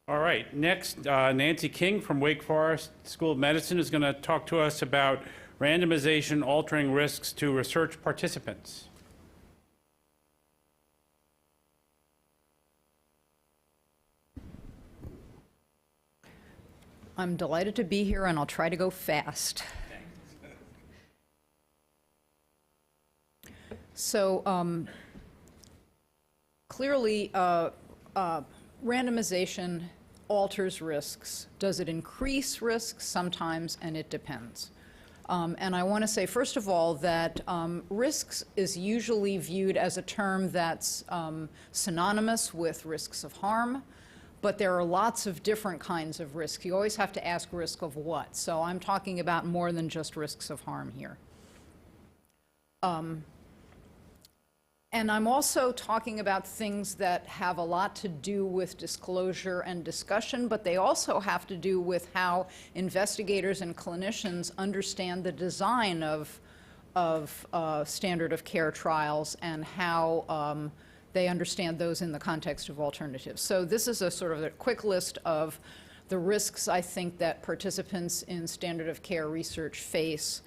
All right, next, Nancy King from Wake Forest School of Medicine is going to talk to us about randomization altering risks to research participants. I'm delighted to be here, and I'll try to go fast. So clearly, randomization alters risks. Does it increase risks? Sometimes, and it depends. And I want to say, first of all, that risks is usually viewed as a term that's synonymous with risks of harm. But there are lots of different kinds of risks. You always have to ask risk of what. So I'm talking about more than just risks of harm here. And I'm also talking about things that have a lot to do with disclosure and discussion, but they also have to do with how investigators and clinicians understand the design of standard of care trials and how they understand those in the context of alternatives. So this is a sort of a quick list of the risks I think that participants in standard of care research face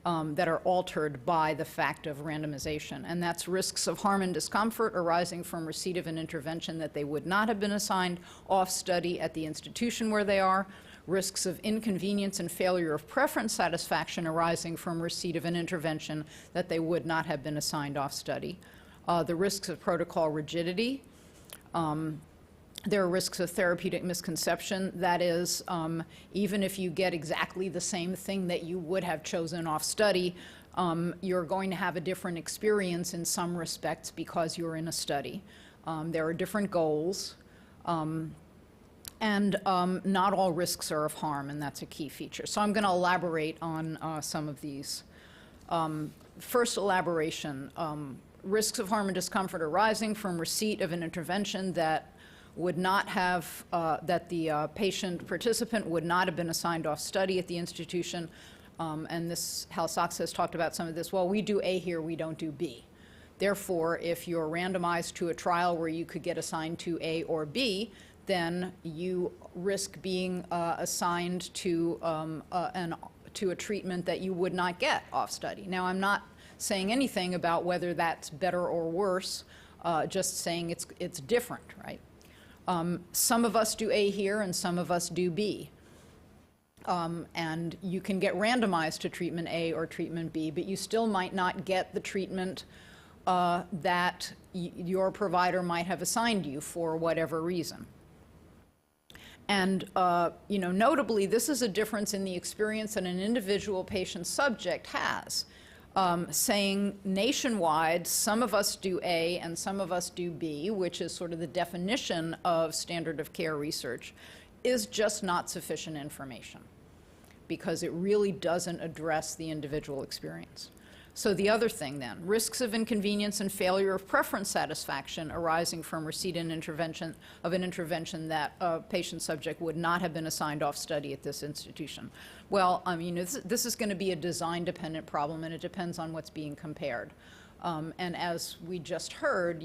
that are altered by the fact of randomization. And that's risks of harm and discomfort arising from receipt of an intervention that they would not have been assigned off study at the institution where they are, risks of inconvenience and failure of preference satisfaction arising from receipt of an intervention that they would not have been assigned off study. The risks of protocol rigidity. There are risks of therapeutic misconception. That is, even if you get exactly the same thing that you would have chosen off study, you're going to have a different experience in some respects because you're in a study. There are different goals. And not all risks are of harm, and that's a key feature. So I'm going to elaborate on some of these. First elaboration. Risks of harm and discomfort arising from receipt of an intervention that would not have, that the patient participant would not have been assigned off study at the institution. And this, Hal Sachs has talked about some of this. Well, we do A here, we don't do B. Therefore, if you're randomized to a trial where you could get assigned to A or B, then you risk being assigned to a treatment that you would not get off study. Now, I'm not saying anything about whether that's better or worse, just saying it's different, right? Some of us do A here and some of us do B. And you can get randomized to treatment A or treatment B, but you still might not get the treatment that your provider might have assigned you for whatever reason. And notably, this is a difference in the experience that an individual patient subject has. Saying nationwide, some of us do A and some of us do B, which is sort of the definition of standard of care research, is just not sufficient information because it really doesn't address the individual experience. So the other thing then, risks of inconvenience and failure of preference satisfaction arising from receipt and intervention that a patient subject would not have been assigned off study at this institution. Well, I mean, this is going to be a design-dependent problem, and it depends on what's being compared. And as we just heard,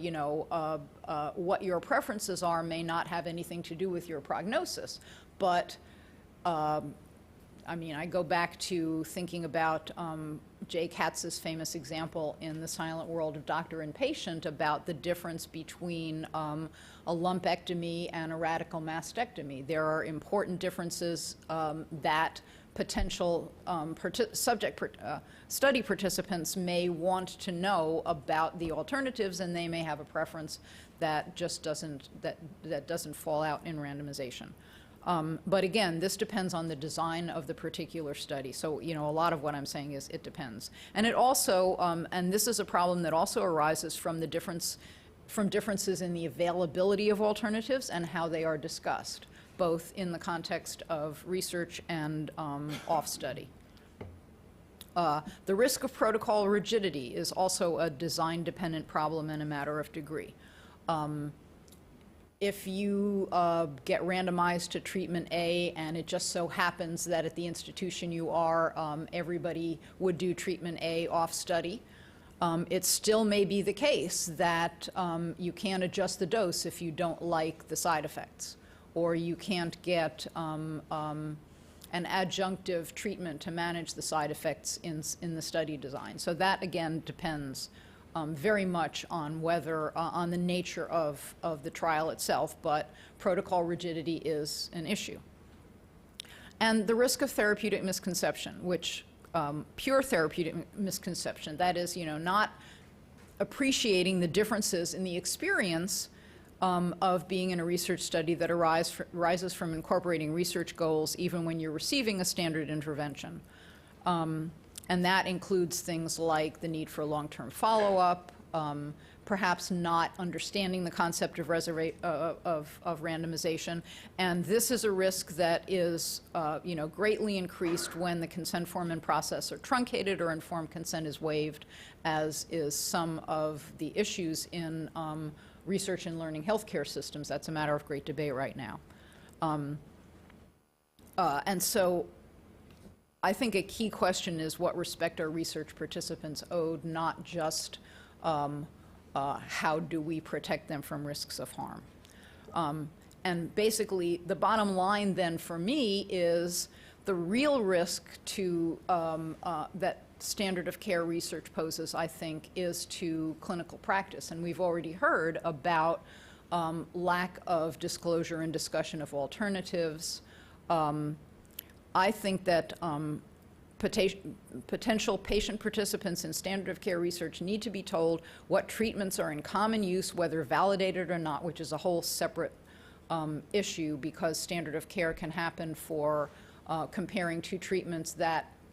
what your preferences are may not have anything to do with your prognosis, but I mean, I go back to thinking about Jay Katz's famous example in The Silent World of Doctor and Patient about the difference between a lumpectomy and a radical mastectomy. There are important differences that potential study participants may want to know about the alternatives, and they may have a preference that just doesn't fall out in randomization. But again, this depends on the design of the particular study. So, a lot of what I'm saying is it depends. And it also, and this is a problem that also arises from differences in the availability of alternatives and how they are discussed, both in the context of research and off study. The risk of protocol rigidity is also a design-dependent problem and a matter of degree. If you get randomized to treatment A and it just so happens that at the institution you are, everybody would do treatment A off study, it still may be the case that you can't adjust the dose if you don't like the side effects. or you can't get an adjunctive treatment to manage the side effects in the study design. So that, again, depends very much on whether, on the nature of the trial itself, but protocol rigidity is an issue. And the risk of therapeutic misconception, which pure therapeutic misconception, that is, not appreciating the differences in the experience of being in a research study that arises from incorporating research goals even when you're receiving a standard intervention. And that includes things like the need for long-term follow-up, perhaps not understanding the concept of randomization. And this is a risk that is greatly increased when the consent form and process are truncated or informed consent is waived, as is some of the issues in research and learning healthcare systems. That's a matter of great debate right now. And so I think a key question is what respect are research participants owed, not just how do we protect them from risks of harm. And basically, the bottom line then for me is the real risk to that standard of care research poses, I think, is to clinical practice. And we've already heard about lack of disclosure and discussion of alternatives. I think that potential patient participants in standard of care research need to be told what treatments are in common use, whether validated or not, which is a whole separate issue, because standard of care can happen for comparing two treatments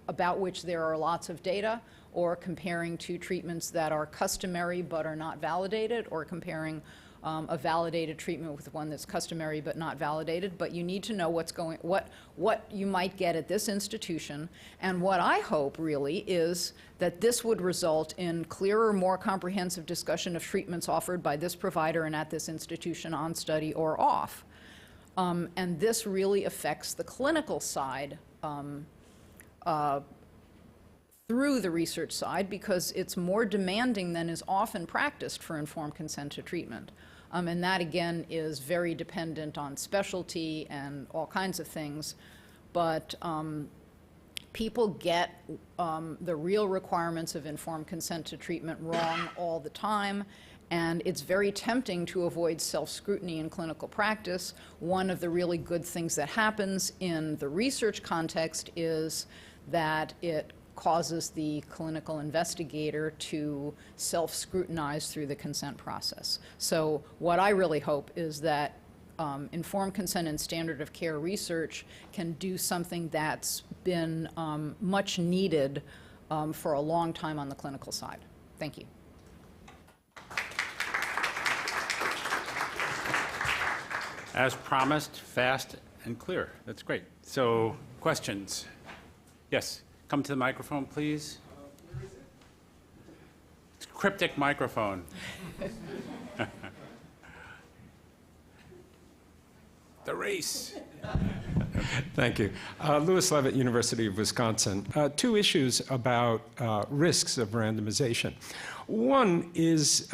about which there are lots of data, or comparing two treatments that are customary but are not validated, or comparing a validated treatment with one that's customary but not validated. But you need to know what you might get at this institution. And what I hope really is that this would result in clearer, more comprehensive discussion of treatments offered by this provider and at this institution on study or off. And this really affects the clinical side through the research side, because it's more demanding than is often practiced for informed consent to treatment. And that, again, is very dependent on specialty and all kinds of things. But people get the real requirements of informed consent to treatment wrong all the time. And it's very tempting to avoid self-scrutiny in clinical practice. One of the really good things that happens in the research context is that it causes the clinical investigator to self-scrutinize through the consent process. So what I really hope is that informed consent and standard of care research can do something that's been much needed for a long time on the clinical side. Thank you. As promised, fast and clear. That's great. So, questions? Yes, come to the microphone, please. Where is it? It's a cryptic microphone. The race. Thank you. Lewis Leavitt, University of Wisconsin. Two issues about risks of randomization. One is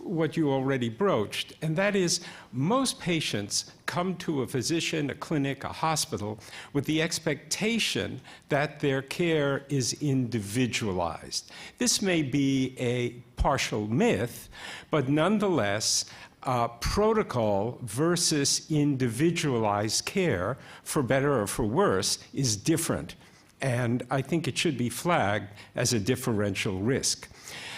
what you already broached, and that is most patients come to a physician, a clinic, a hospital with the expectation that their care is individualized. This may be a partial myth, but nonetheless, protocol versus individualized care, for better or for worse, is different. And I think it should be flagged as a differential risk.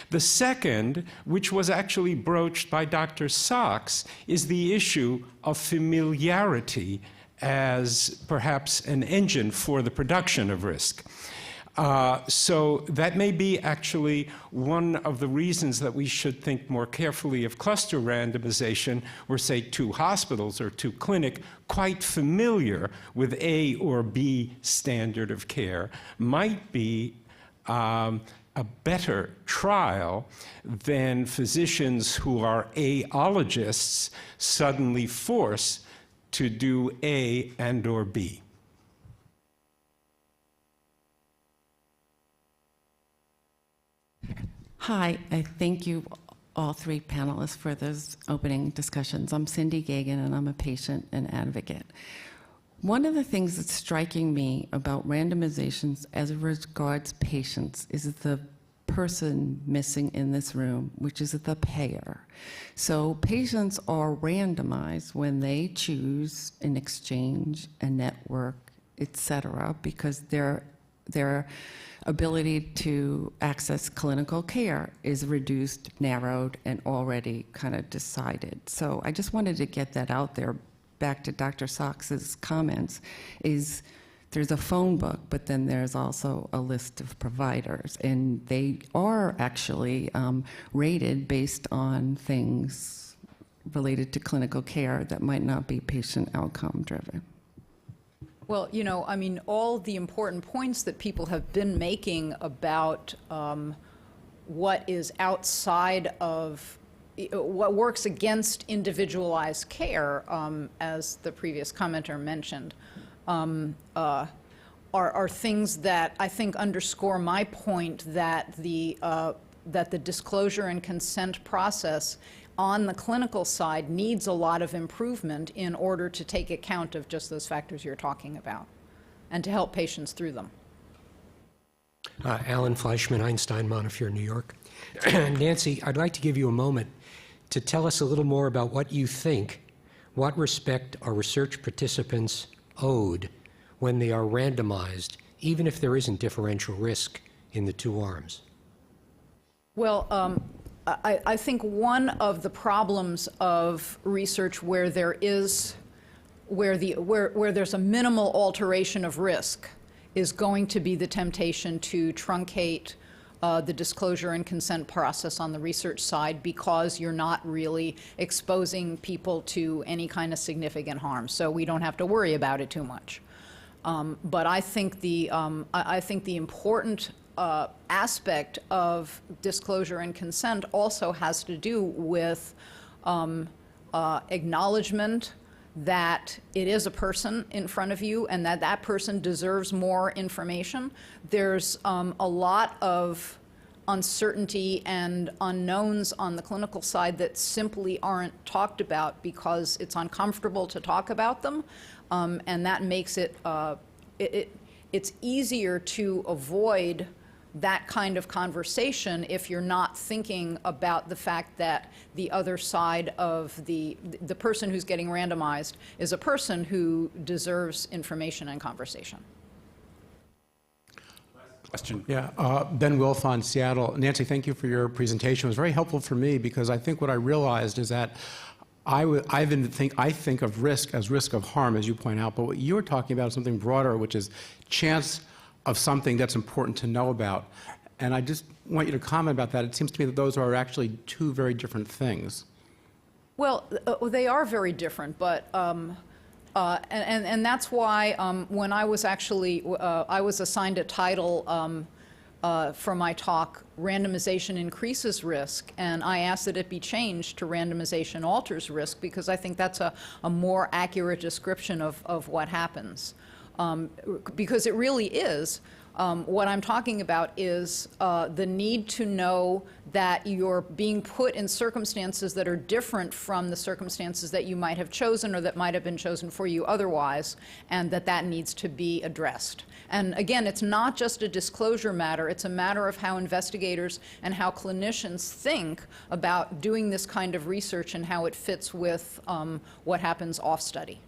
The second, which was actually broached by Dr. Sachs, is the issue of familiarity as perhaps an engine for the production of risk. So that may be actually one of the reasons that we should think more carefully of cluster randomization, where, say, two hospitals or two clinics quite familiar with A or B standard of care might be a better trial than physicians who are A-ologists suddenly forced to do A and or B. Hi, I thank you all three panelists for those opening discussions. I'm Cindy Gagan, and I'm a patient and advocate. One of the things that's striking me about randomizations as regards patients is the person missing in this room, which is the payer. So patients are randomized when they choose an exchange, a network, etc., because their ability to access clinical care is reduced, narrowed, and already kind of decided. So I just wanted to get that out there. Back to Dr. Sox's comments, is there's a phone book, but then there's also a list of providers, and they are actually rated based on things related to clinical care that might not be patient outcome driven. Well, you know, I mean, all the important points that people have been making about what is outside of what works against individualized care, as the previous commenter mentioned, are things that I think underscore my point that the disclosure and consent process on the clinical side needs a lot of improvement in order to take account of just those factors you're talking about and to help patients through them. Alan Fleischman, Einstein, Montefiore, New York. Nancy, I'd like to give you a moment to tell us a little more about what you think, what respect are research participants owed when they are randomized, even if there isn't differential risk in the two arms? Well, I think one of the problems of research where there's a minimal alteration of risk is going to be the temptation to truncate the disclosure and consent process on the research side, because you're not really exposing people to any kind of significant harm, so we don't have to worry about it too much. But I think the important aspect of disclosure and consent also has to do with acknowledgement that it is a person in front of you and that that person deserves more information. There's a lot of uncertainty and unknowns on the clinical side that simply aren't talked about because it's uncomfortable to talk about them, and that makes it, it's easier to avoid that kind of conversation if you're not thinking about the fact that the other side of the person who's getting randomized is a person who deserves information and conversation. Question. Yeah, Ben Wilfon, Seattle. Nancy, thank you for your presentation. It was very helpful for me because I think what I realized is that I think of risk as risk of harm, as you point out, but what you're talking about is something broader, which is chance of something that's important to know about. And I just want you to comment about that. It seems to me that those are actually two very different things. Well, they are very different, but and that's why when I was actually I was assigned a title for my talk, randomization increases risk, and I asked that it be changed to randomization alters risk, because I think that's a more accurate description of what happens. Because it really is. What I'm talking about is the need to know that you're being put in circumstances that are different from the circumstances that you might have chosen or that might have been chosen for you otherwise, and that needs to be addressed. And again, it's not just a disclosure matter, it's a matter of how investigators and how clinicians think about doing this kind of research and how it fits with what happens off study.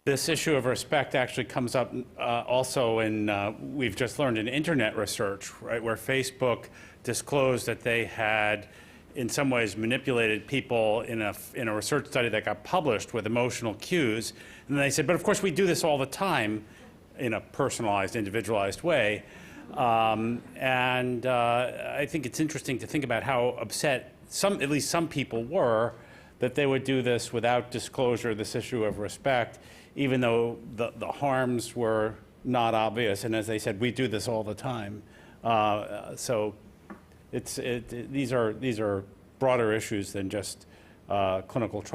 This issue of respect actually comes up also in, we've just learned in internet research, right, where Facebook disclosed that they had in some ways manipulated people in a research study that got published with emotional cues. And they said, but of course we do this all the time in a personalized, individualized way. I think it's interesting to think about how upset at least some people were that they would do this without disclosure, this issue of respect, even though the harms were not obvious. And as they said, we do this all the time. So these are broader issues than just clinical trials.